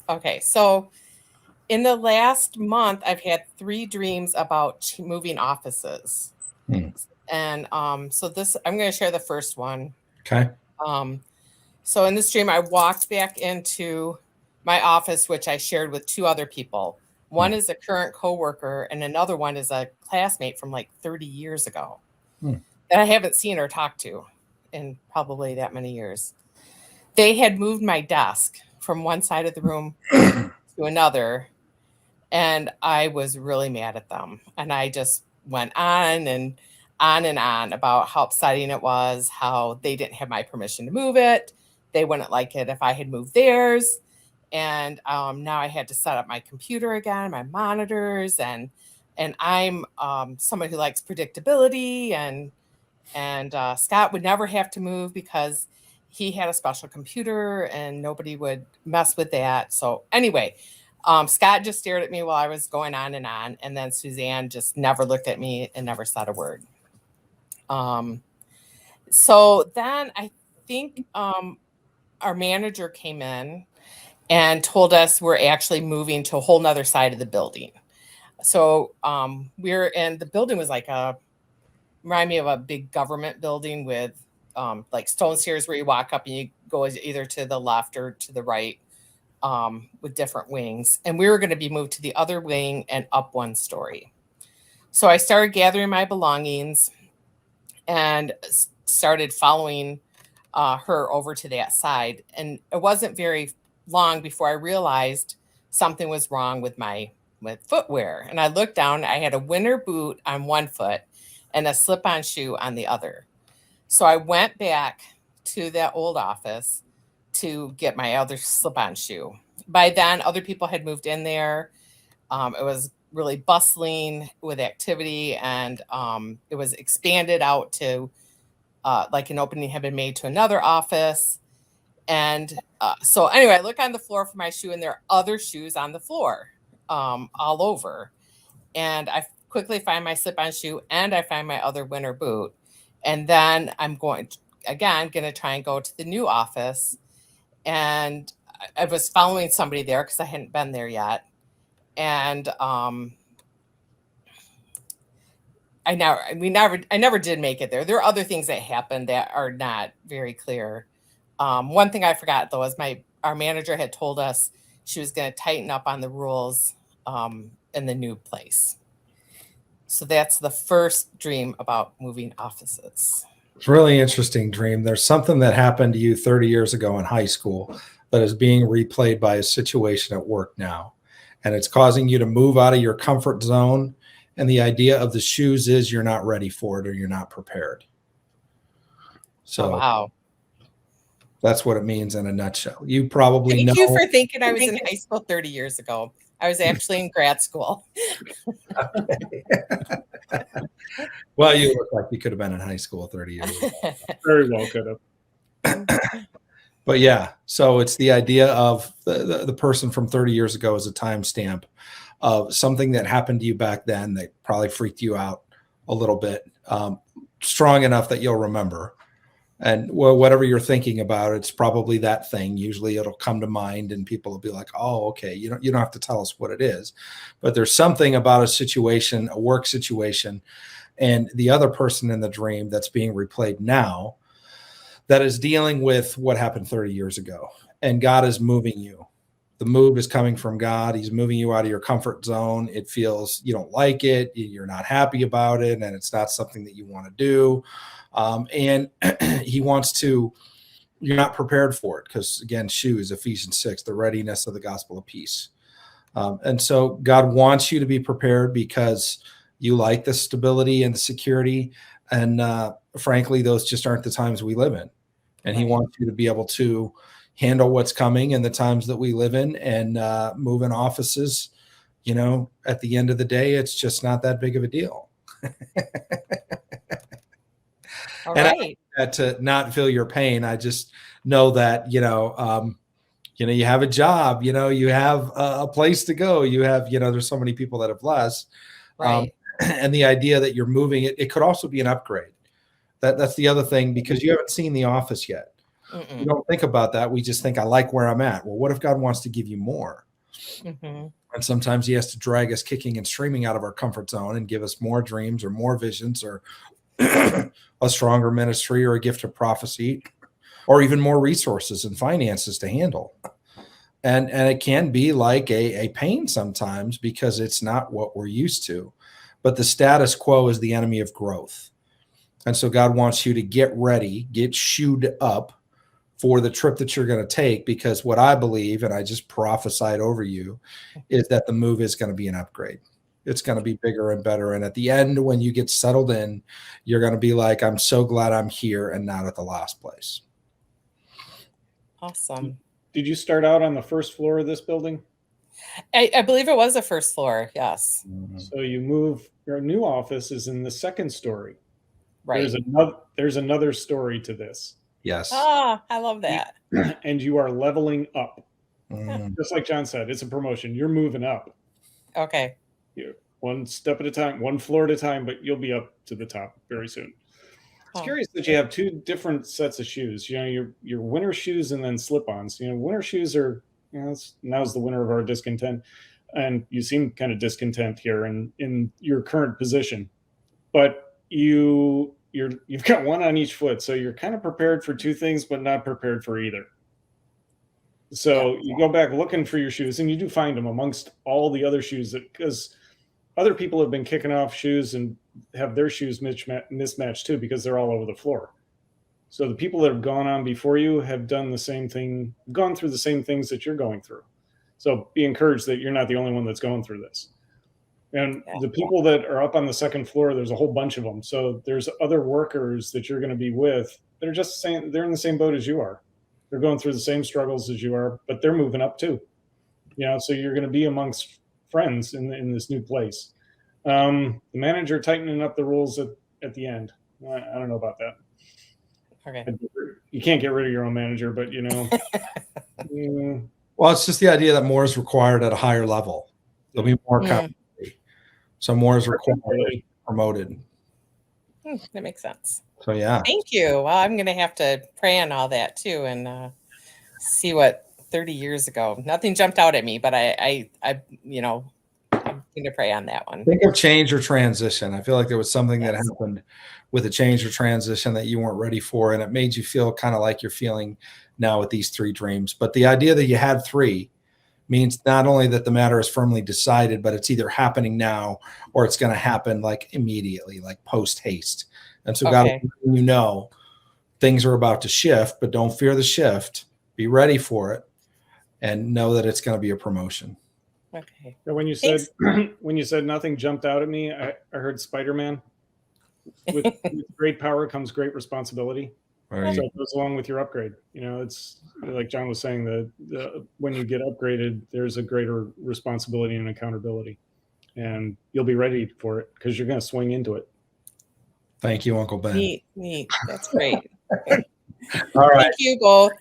Okay, so in the last month, I've had 3 dreams about moving offices. Hmm. And so this, I'm going to share the first one. Okay. Um, so in this dream, I walked back into my office, which I shared with 2 other people. Hmm. One is a current coworker, and another one is a classmate from like 30 years ago Hmm. that I haven't seen or talked to in probably that many years. They had moved my desk from one side of the room to another, and I was really mad at them. And I just went on and on about how upsetting it was, how they didn't have my permission to move it. They wouldn't like it if I had moved theirs. And now I had to set up my computer again, my monitors, and I'm someone who likes predictability, and Scott would never have to move because he had a special computer and nobody would mess with that. So anyway, Scott just stared at me while I was going on, and then Suzanne just never looked at me and never said a word. Um, so then I think our manager came in and told us we're actually moving to a whole nother side of the building. So we're in the building was like remind me of a big government building with like stone stairs where you walk up and you go either to the left or to the right, with different wings. And we were going to be moved to the other wing and up one story. So I started gathering my belongings and started following her over to that side. And it wasn't very long before I realized something was wrong with my with footwear. And I looked down, I had a winter boot on one foot and a slip-on shoe on the other. So I went back to that old office to get my other slip-on shoe. By then, other people had moved in there. It was really bustling with activity, and it was expanded out to like an opening had been made to another office. And so, anyway, I look on the floor for my shoe, and there are other shoes on the floor all over. And I quickly find my slip on shoe and I find my other winter boot. And then I'm again, going to try and go to the new office. And I was following somebody there because I hadn't been there yet. And I never did make it there. There are other things that happened that are not very clear. One thing I forgot though is our manager had told us she was going to tighten up on the rules in the new place. So that's the first dream about moving offices. It's a really interesting dream. There's something that happened to you 30 years ago in high school that is being replayed by a situation at work now. And it's causing you to move out of your comfort zone. And the idea of the shoes is you're not ready for it or you're not prepared. So wow. That's what it means in a nutshell. You probably Thank know. you for thinking I was in high school 30 years ago. I was actually in grad school. Well, you look like you could have been in high school 30 years ago. Very well could have. But yeah, so it's the idea of the person from 30 years ago as a timestamp of something that happened to you back then that probably freaked you out a little bit, strong enough that you'll remember. And whatever you're thinking about, it's probably that thing. Usually it'll come to mind and people will be like, oh, okay, you don't have to tell us what it is. But there's something about a situation, a work situation, and the other person in the dream that's being replayed now that is dealing with what happened 30 years ago. And God is moving you. The move is coming from God. He's moving you out of your comfort zone. It feels you don't like it. You're not happy about it. And it's not something that you want to do. And he wants to, you're not prepared for it because, again, shoes, Ephesians 6, the readiness of the gospel of peace. And so God wants you to be prepared because you like the stability and the security. And frankly, those just aren't the times we live in. And he wants you to be able to handle what's coming in the times that we live in and move in offices. You know, at the end of the day, it's just not that big of a deal. All and right. to not feel your pain, I just know that, you have a job, you have a place to go. You have, there's so many people that have less. Right. And the idea that you're moving it could also be an upgrade. That's the other thing, because you haven't seen the office yet. We don't think about that. We just think, I like where I'm at. Well, what if God wants to give you more? Mm-hmm. And sometimes he has to drag us kicking and screaming out of our comfort zone and give us more dreams or more visions or a stronger ministry or a gift of prophecy or even more resources and finances to handle. And it can be like a pain sometimes because it's not what we're used to. But the status quo is the enemy of growth. And so God wants you to get ready, get shoed up for the trip that you're going to take, because what I believe, and I just prophesied over you, is that the move is going to be an upgrade. It's going to be bigger and better. And at the end, when you get settled in, you're going to be like, I'm so glad I'm here and not at the last place. Awesome. Did you start out on the first floor of this building? I believe it was the first floor. Yes. So you move, your new office is in the second story. Right. There's another story to this. Yes. Ah, I love that. And you are leveling up. Mm. Just like John said, it's a promotion. You're moving up. Okay. You're one step at a time, one floor at a time, but you'll be up to the top very soon. It's curious that you have two different sets of shoes. You know, your winter shoes and then slip-ons. You know, winter shoes are, you know, now's the winter of our discontent, and you seem kind of discontent here in your current position. But you've got one on each foot, so you're kind of prepared for two things, but not prepared for either. So you go back looking for your shoes, and you do find them amongst all the other shoes, because other people have been kicking off shoes and have their shoes mismatched too, because they're all over the floor. So the people that have gone on before you have done the same thing, gone through the same things that you're going through. So be encouraged that you're not the only one that's going through this. And the people that are up on the second floor, there's a whole bunch of them. So there's other workers that you're going to be with that are just saying they're in the same boat as you are. They're going through the same struggles as you are, but they're moving up too. You know, so you're going to be amongst friends in this new place. The manager tightening up the rules at the end. I don't know about that. Okay. You can't get rid of your own manager, but you know. Well, it's just the idea that more is required at a higher level. There'll be more accountability. So more is required, promoted. That makes sense. So yeah. Thank you. Well, I'm going to have to pray on all that too, and see what 30 years ago. Nothing jumped out at me, but I you know, I'm going to pray on that one. Think of change or transition. I feel like there was something that happened with a change or transition that you weren't ready for, and it made you feel kind of like you're feeling now with these three dreams. But the idea that you had three means not only that the matter is firmly decided, but it's either happening now or it's going to happen like immediately, like post haste. And so God, you know, things are about to shift, but don't fear the shift. Be ready for it and know that it's going to be a promotion. Okay. So when you said nothing jumped out at me, I heard Spider-Man. With great power comes great responsibility. Right. So it goes along with your upgrade. You know, it's like John was saying, the when you get upgraded, there's a greater responsibility and accountability, and you'll be ready for it because you're going to swing into it. Thank you, Uncle Ben. Neat. That's great. All right. Thank you both.